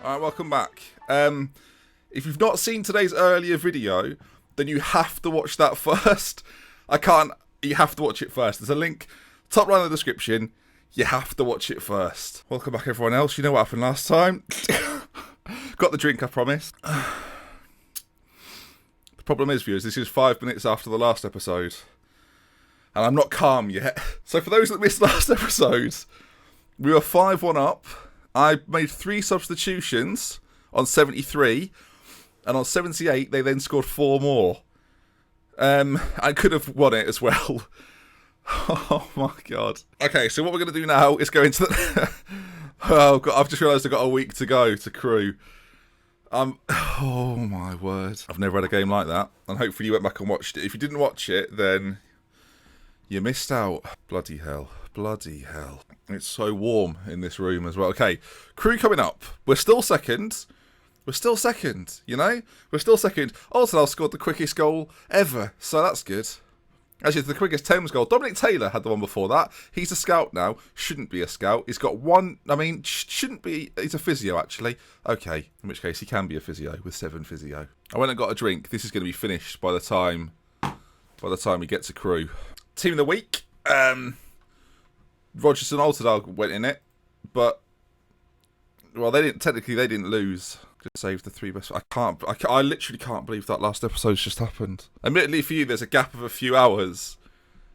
Alright, welcome back. If you've not seen today's earlier video, then you have to watch that first. You have to watch it first. There's a link, top right in the description. You have to watch it first. Welcome back, everyone else. You know what happened last time. Got the drink, I promise. The problem is, viewers, this is 5 minutes after the last episode. And I'm not calm yet. So for those that missed last episode, we were 5-1 up. I made 3 substitutions on 73. And on 78, they then scored 4 more. I could have won it as well. Oh my god. Okay, so what we're going to do now is go into the... Oh god, I've just realised I've got a week to go to crew. Oh my word. I've never had a game like that. And hopefully you went back and watched it. If you didn't watch it, then you missed out. Bloody hell. Bloody hell. It's so warm in this room as well. Okay, crew coming up. We're still second. We're still second, you know? We're still second. Also, I scored the quickest goal ever, so that's good. Actually, it's the quickest Thames goal. Dominic Taylor had the one before that. He's a scout now. Shouldn't be a scout. He's got one... I mean, shouldn't be... He's a physio, actually. Okay, in which case he can be a physio with 7 physio. I went and got a drink. This is going to be finished by the time we get to crew. Team of the week. Rogers and Alterdale went in it, but... Well, they didn't lose. Just saved the 3 best. I literally can't believe that last episode's just happened. Admittedly, for you, there's a gap of a few hours,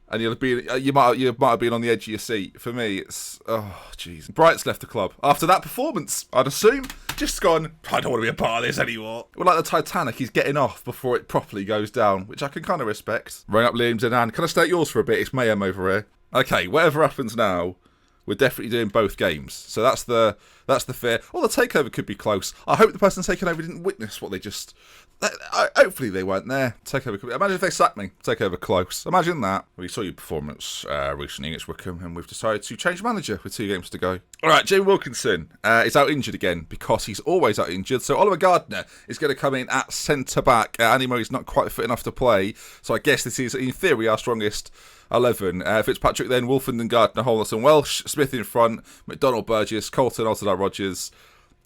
and you might have been on the edge of your seat. For me, it's jeez. Bright's left the club after that performance. I'd assume just gone. I don't want to be a part of this anymore. Well, like the Titanic, he's getting off before it properly goes down, which I can kind of respect. Ring up Liam's in hand. Can I stay at yours for a bit? It's mayhem over here. Okay, whatever happens now, we're definitely doing both games. So that's the fear. Or the takeover could be close. I hope the person taking over didn't witness what they just... Hopefully they weren't there. Takeover could be... Imagine if they sacked me. Takeover close. Imagine that. We saw your performance recently against Wickham, and we've decided to change manager with 2 games to go. Alright, Jamie Wilkinson is out injured again, because he's always out injured. So Oliver Gardner is going to come in at centre-back. Andy Murray's not quite fit enough to play. So I guess this is, in theory, our strongest 11. Fitzpatrick then, Wolfenden and Gardner, Holness and Welsh, Smith in front, McDonald, Burgess, Colton, Alterdale, Rogers.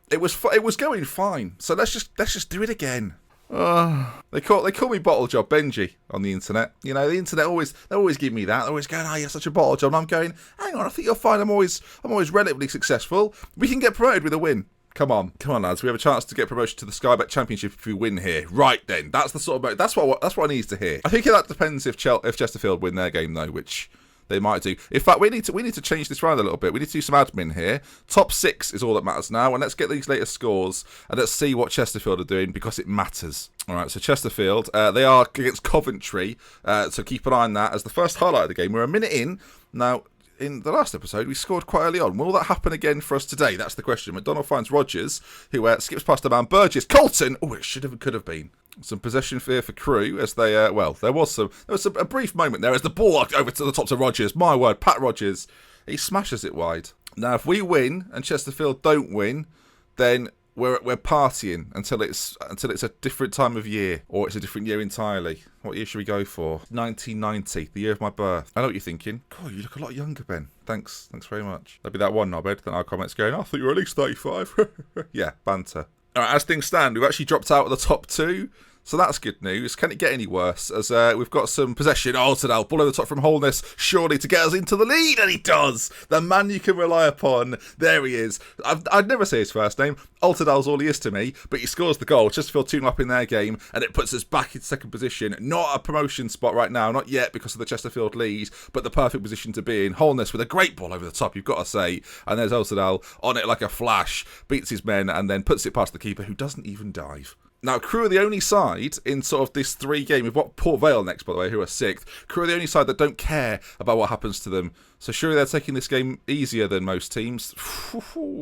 It was going fine. So let's just do it again. They call me Bottle Job Benji on the internet. You know, the internet they always give me that. They're always going, "Oh, you're such a bottle job." And I'm going, "Hang on, I think you'll find I'm always relatively successful. We can get promoted with a win." Come on, lads. We have a chance to get promotion to the Sky Bet Championship if we win here. Right then, that's the sort of that's what I need to hear. I think that depends if Chesterfield win their game though, which they might do. In fact, we need to change this round a little bit. We need to do some admin here. Top 6 is all that matters now, and let's get these latest scores and let's see what Chesterfield are doing because it matters. All right, so Chesterfield, they are against Coventry, so keep an eye on that. As the first highlight of the game, we're a minute in now. In the last episode, we scored quite early on. Will that happen again for us today? That's the question. McDonald finds Rogers, who skips past a man. Burgess, Colton. Oh, it could have been. Some possession fear for crew as they, there was a brief moment there as the ball over to the top to Rogers. My word, Pat Rogers. He smashes it wide. Now, if we win and Chesterfield don't win, then we're partying until it's a different time of year, or it's a different year entirely. What year should we go for? 1990, the year of my birth. I know what you're thinking. God, you look a lot younger, Ben. Thanks very much. There'll be that one knobhead. Then our comments going, "I thought you were at least 35. Yeah, banter. All right, as things stand, we've actually dropped out of the top 2. So that's good news. Can it get any worse? As we've got some possession. Alterdale, ball over the top from Holness, surely to get us into the lead, and he does. The man you can rely upon. There he is. I'd never say his first name. Alterdale's all he is to me, but he scores the goal. Chesterfield 2-0 up in their game, and it puts us back in second position. Not a promotion spot right now, not yet because of the Chesterfield lead, but the perfect position to be in. Holness with a great ball over the top, you've got to say. And there's Alterdale on it like a flash, beats his men, and then puts it past the keeper, who doesn't even dive. Now, Crewe are the only side in sort of this 3 game. We've got Port Vale next, by the way, who are 6th. Crewe are the only side that don't care about what happens to them. So surely they're taking this game easier than most teams.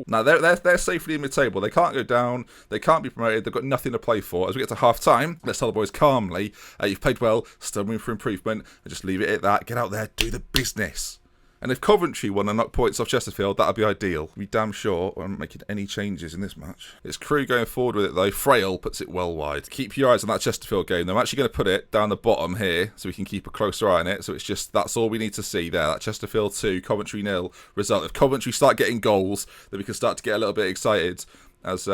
Now, they're safely in mid-table. They can't go down. They can't be promoted. They've got nothing to play for. As we get to half-time, let's tell the boys calmly, you've played well, still room for improvement, and just leave it at that. Get out there, do the business. And if Coventry won and knocked points off Chesterfield, that would be ideal. Be damn sure I'm not making any changes in this match. It's Crewe going forward with it though. Frail puts it well wide. Keep your eyes on that Chesterfield game. I'm actually going to put it down the bottom here so we can keep a closer eye on it. So it's just, that's all we need to see there. That Chesterfield 2, Coventry 0 result. If Coventry start getting goals, then we can start to get a little bit excited. as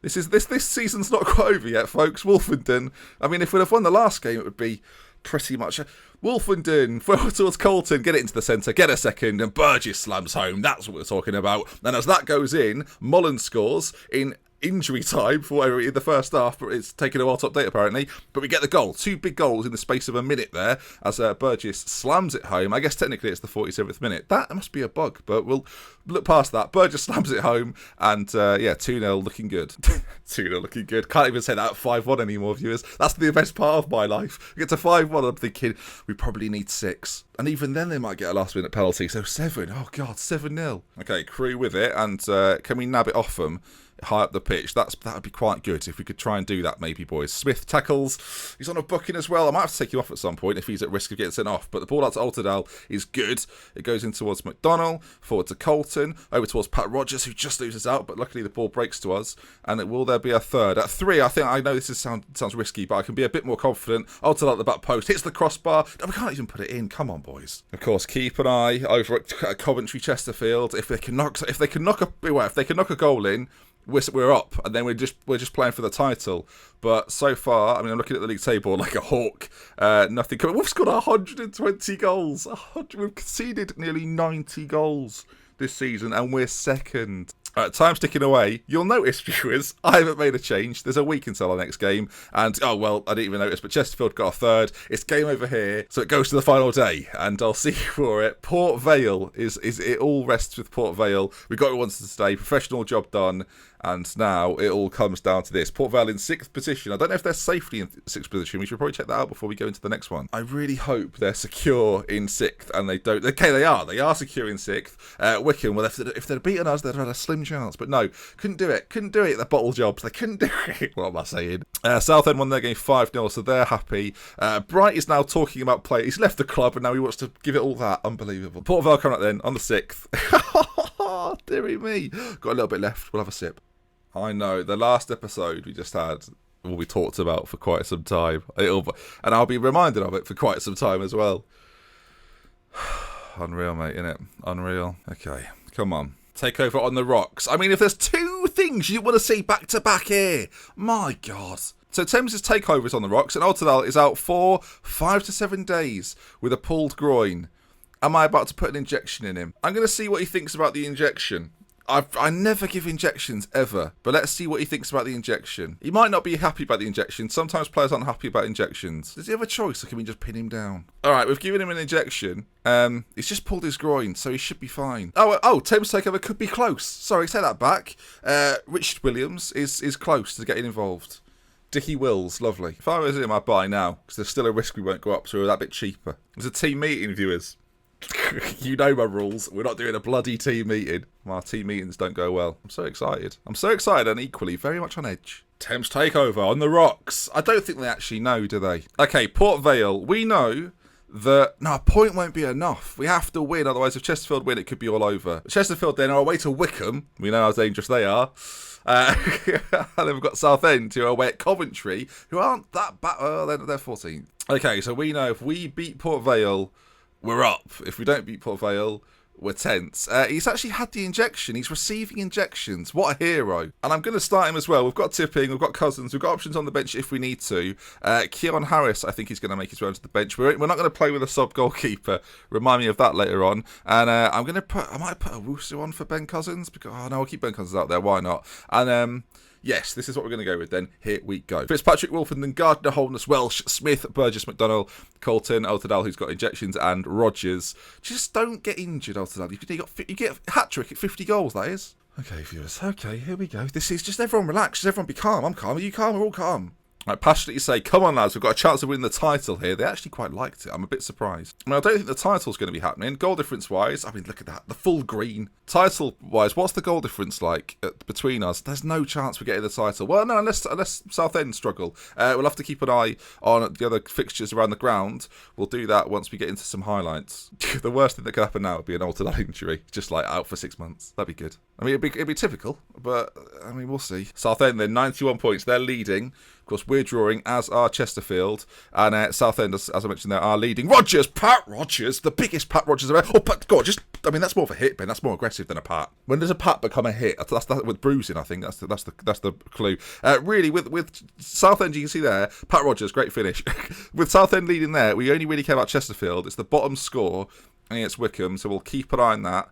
this season's not quite over yet, folks. Wolfenden. I mean, if we'd have won the last game, it would be pretty much Wolfenden, forward towards Colton, get it into the centre, get a second, and Burgess slams home. That's what we're talking about. And as that goes in, Mullen scores in injury time for whatever in the first half, but it's taken a while to update apparently. But we get the goal. 2 big goals in the space of a minute there as Burgess slams it home. I guess technically it's the 47th minute. That must be a bug, but we'll look past that. Burgess slams it home, and 2-0 looking good. 2-0 looking good. Can't even say that 5-1 anymore, viewers. That's the best part of my life. We get to 5-1, I'm thinking we probably need 6. And even then they might get a last minute penalty. So 7. Oh God, 7-0. Okay, Crew with it, and can we nab it off them? High up the pitch. That would be quite good if we could try and do that, maybe, boys. Smith tackles. He's on a booking as well. I might have to take him off at some point if he's at risk of getting sent off. But the ball out to Altidal is good. It goes in towards McDonnell, forward to Colton, over towards Pat Rogers, who just loses out. But luckily the ball breaks to us. And will there be a third? At 3, I know this sounds risky, but I can be a bit more confident. Altidal at the back post hits the crossbar. No, we can't even put it in. Come on, boys. Of course, keep an eye over at Coventry Chesterfield. If they can knock a goal in, we're up, and then we're just playing for the title. But so far, I mean, I'm looking at the league table like a hawk. Nothing coming. We've scored 120 goals. We've conceded nearly 90 goals this season, and we're second. Time's ticking away. You'll notice, viewers, I haven't made a change. There's a week until our next game. And, I didn't even notice, but Chesterfield got a third. It's game over here, so it goes to the final day. And I'll see you for it. Port Vale, it all rests with Port Vale. We got it once today. Professional job done. And now it all comes down to this. Port Vale in 6th position. I don't know if they're safely in 6th position. We should probably check that out before we go into the next one. I really hope they're secure in 6th and they don't. Okay, they are. They are secure in 6th. Wickham, well, if they'd beaten us, they'd have had a slim chance. But no, couldn't do it. The bottle jobs. They couldn't do it. What am I saying? Southend won their game 5-0, so they're happy. Bright is now talking about play. He's left the club and now he wants to give it all that. Unbelievable. Port Vale coming up then on the 6th. Dearie me. Got a little bit left. We'll have a sip. I know, the last episode we just had, we talked about for quite some time. And I'll be reminded of it for quite some time as well. Unreal, mate, innit? Unreal. Okay, come on. Takeover on the rocks. I mean, if there's 2 things you want to see back to back here, my God. So Thames' takeover is on the rocks, and Altidal is out for 5 to 7 days with a pulled groin. Am I about to put an injection in him? I'm going to see what he thinks about the injection. I never give injections, ever. But let's see what he thinks about the injection. He might not be happy about the injection. Sometimes players aren't happy about injections. Does he have a choice, or can we just pin him down? Alright, we've given him an injection. He's just pulled his groin, so he should be fine. Thames takeover could be close. Sorry, take that back. Richard Williams is close to getting involved. Dickie Wills, lovely. If I was him, I'd buy now, because there's still a risk we won't go up, so we're that bit cheaper. It's a team meeting, viewers. You know my rules. We're not doing a bloody team meeting. My team meetings don't go well. I'm so excited. And equally very much on edge. Thames takeover on the rocks. I don't think they actually know, do they? Okay, Port Vale. We know that a point won't be enough. We have to win, otherwise if Chesterfield win, it could be all over. Chesterfield then are away to Wickham. We know how dangerous they are. And then we've got Southend, who are away at Coventry, who aren't that bad. They're 14th. Okay, so we know if we beat Port Vale, we're up. If we don't beat Port Vale, we're tense. He's actually had the injection. He's receiving injections. What a hero. And I'm going to start him as well. We've got Tipping, we've got Cousins, we've got options on the bench if we need to. Keon Harris, I think he's going to make his way onto the bench. We're not going to play with a sub-goalkeeper. Remind me of that later on. And I might put a Wusu on for Ben Cousins. Because, I'll keep Ben Cousins out there. Why not? And yes, this is what we're going to go with then. Here we go. Fitzpatrick, Wolfenden, Gardner, Holness, Welsh, Smith, Burgess, McDonnell, Colton, Altidal, who's got injections, and Rogers. Just don't get injured, Altidal. You get a hat-trick at 50 goals, that is. Okay, viewers. Okay, here we go. This is just everyone relax. Just everyone be calm. I'm calm. Are you calm? We're all calm. I passionately say, come on lads, we've got a chance of winning the title here. They actually quite liked it. I'm a bit surprised. I mean, I don't think the title's going to be happening. Goal difference-wise, I mean, look at that. The full green. Title-wise, what's the goal difference like between us? There's no chance we're getting the title. Well, no, unless Southend struggle. We'll have to keep an eye on the other fixtures around the ground. We'll do that once we get into some highlights. The worst thing that could happen now would be an Altidal injury. Just like out for 6 months. That'd be good. I mean, it'd be typical, but I mean, we'll see. Southend then 91 points. They're leading. Of course, we're drawing, as are Chesterfield. And Southend, as I mentioned, they are leading. Rogers, Pat Rogers, the biggest Pat Rogers ever. Oh, but God, I mean, that's more of a hit, Ben. That's more aggressive than a pat. When does a pat become a hit? That's with bruising, I think. That's the clue. Really, with Southend, you can see there, Pat Rogers, great finish. With Southend leading there, we only really care about Chesterfield. It's the bottom score against Wycombe, so we'll keep an eye on that.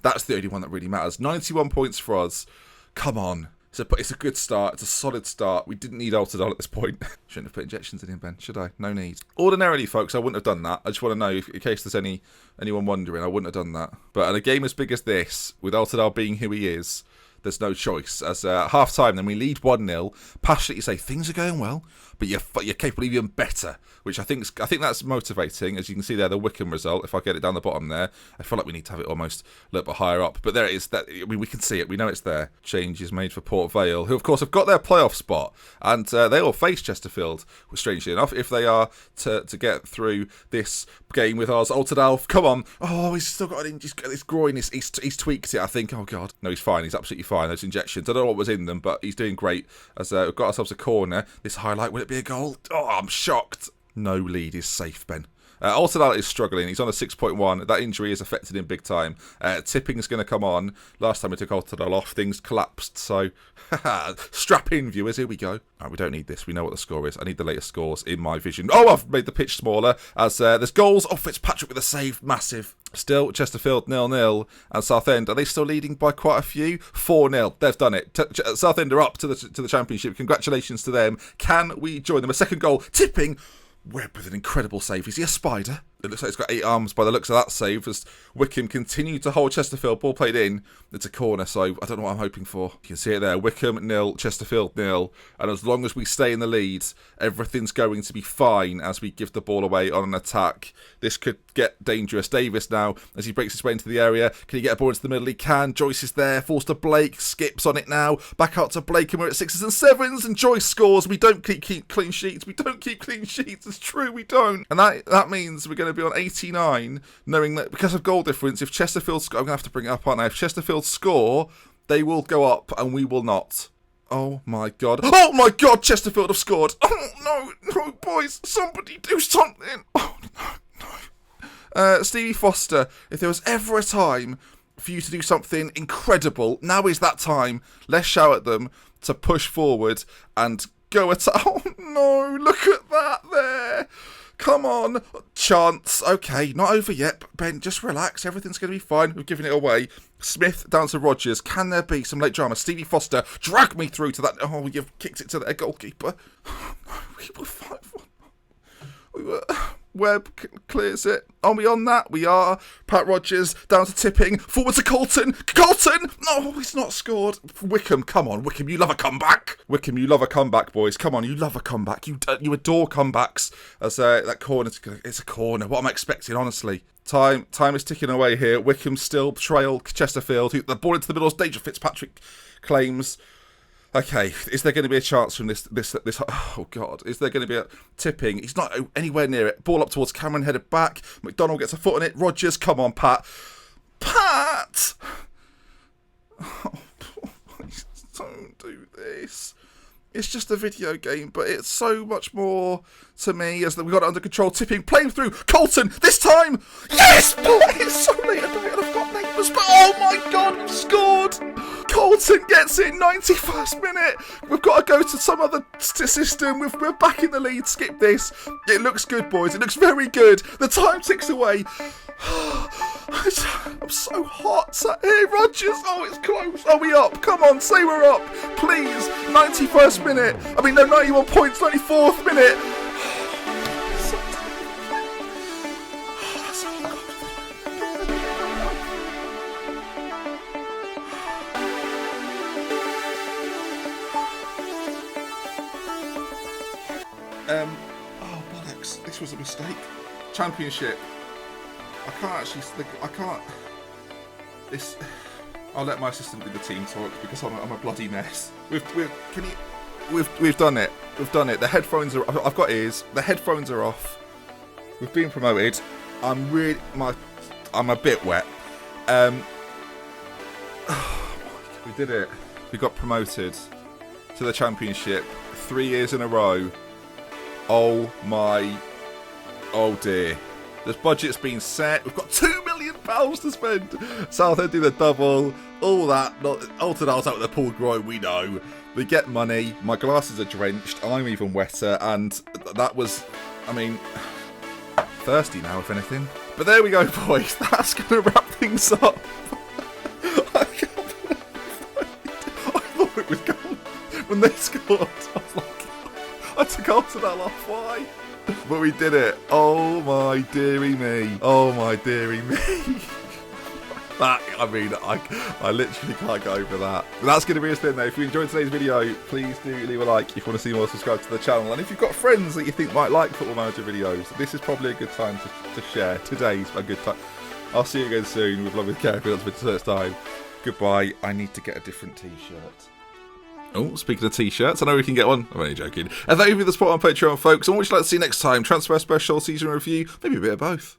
That's the only one that really matters. 91 points for us. Come on. It's a good start. It's a solid start. We didn't need Altidal at this point. Shouldn't have put injections in him, Ben, should I? No need. Ordinarily, folks, I wouldn't have done that. I just want to know, in case there's anyone wondering, I wouldn't have done that. But in a game as big as this, with Altidal being who he is, there's no choice. As half-time, then we lead 1-0. Passionately say, things are going well, but you're capable of even better, which I think that's motivating. As you can see there, the Wycombe result, if I get it down the bottom there, I feel like we need to have it almost a little bit higher up. But there it is. We can see it. We know it's there. Changes made for Port Vale, who, of course, have got their playoff spot. And they will face Chesterfield, strangely enough, if they are to get through this game with ours. Altidal, come on. Oh, he's still got his groin. He's tweaked it, I think. Oh, God. No, he's fine. He's absolutely fine. Those injections. I don't know what was in them, but he's doing great. As we've got ourselves a corner. This highlight, will it be a goal? Oh, I'm shocked. No lead is safe, Ben. Altidal is struggling. He's on a 6.1. That injury has affected him big time. Tipping is going to come on. Last time we took Altidal off, things collapsed. So, strap in, viewers. Here we go. Right, we don't need this. We know what the score is. I need the latest scores in my vision. Oh, I've made the pitch smaller. As there's goals. Oh, Fitzpatrick with a save. Massive. Still, Chesterfield 0-0. And Southend, are they still leading by quite a few? 4-0. They've done it. Southend are up to the Championship. Congratulations to them. Can we join them? A second goal. Tipping. Webb with an incredible save. Is he a spider? It looks like he's got 8 arms by the looks of that save as Wycombe continue to hold Chesterfield. Ball played in. It's a corner, so I don't know what I'm hoping for. You can see it there. Wycombe 0, Chesterfield 0. And as long as we stay in the lead, everything's going to be fine as we give the ball away on an attack. This could get dangerous. Davis now, as he breaks his way into the area. Can he get a ball into the middle? He can. Joyce is there. Forced to Blake. Skips on it now. Back out to Blake, and we're at 6s and 7s. And Joyce scores. We don't keep clean sheets. We don't keep clean sheets. It's true, we don't. And that means we're going to be on 89, knowing that because of goal difference, if Chesterfield score, I'm going to have to bring it up, aren't I? If Chesterfield score, they will go up and we will not. Oh my God. Oh my God, Chesterfield have scored. Oh no, boys, somebody do something. Oh no. Stevie Foster, if there was ever a time for you to do something incredible, now is that time. Let's shout at them to push forward and go attack. Oh no, look at that there. Come on. Chance. Okay, not over yet. Ben, just relax. Everything's going to be fine. We've given it away. Smith down to Rogers. Can there be some late drama? Stevie Foster, drag me through to that. Oh, you've kicked it to their goalkeeper. We were 5-1. Webb clears it. Are we on that? We are. Pat Rogers down to Tipping. Forward to Colton. Colton! No, he's not scored. Wycombe, come on. Wycombe, you love a comeback. Wycombe, you love a comeback, boys. Come on, you love a comeback. You adore comebacks. As that corner, it's a corner. What am I expecting, honestly? Time is ticking away here. Wycombe still trail Chesterfield. The ball into the middle is danger. Fitzpatrick claims. Okay, is there going to be a chance from this? Oh God, is there going to be a Tipping? He's not anywhere near it. Ball up towards Cameron, headed back. McDonald gets a foot on it. Rogers, come on, Pat. Pat! Oh, please don't do this. It's just a video game, but it's so much more to me as that we got it under control. Tipping, playing through. Colton, this time. Yes, boy, it's so late. I've got neighbours, but oh my God, we've scored. Colton gets it, 91st minute. We've got to go to some other system. We're back in the lead. Skip this. It looks good, boys. It looks very good. The time ticks away. I'm so hot. Hey, Rogers. Oh, it's close. Are we up? Come on, say we're up. Please. 91st minute. I mean, no, 91 points, 94th minute. Oh, bollocks. This was a mistake. Championship. I can't. I'll let my assistant do the team talk because I'm a bloody mess. We've done it. We've done it. The headphones are. I've got ears. The headphones are off. We've been promoted. I'm a bit wet. We did it. We got promoted to the Championship 3 years in a row. Oh dear. This budget's been set. We've got £2 million to spend. Southend do the double. All that. Alton Al's out with a pulled groin, we know. We get money. My glasses are drenched. I'm even wetter. And that was, I mean, thirsty now, if anything. But there we go, boys. That's going to wrap things up. I can't believe it. I thought it was gone. When they scored, I was like, I took Alton Al off. Why? But we did it. Oh my dearie me. Oh my dearie me. That, I mean, I literally can't get over that. But that's going to be us then, though. If you enjoyed today's video, please do leave a like. If you want to see more, subscribe to the channel. And if you've got friends that you think might like Football Manager videos, this is probably a good time to share. Today's a good time. I'll see you again soon with Love with Care. That's been the first time. Goodbye. I need to get a different t-shirt. Oh, speaking of t-shirts, I know we can get one. I'm only joking. And thank you for the support on Patreon, folks. And what would you like to see next time? Transfer special, season review, maybe a bit of both.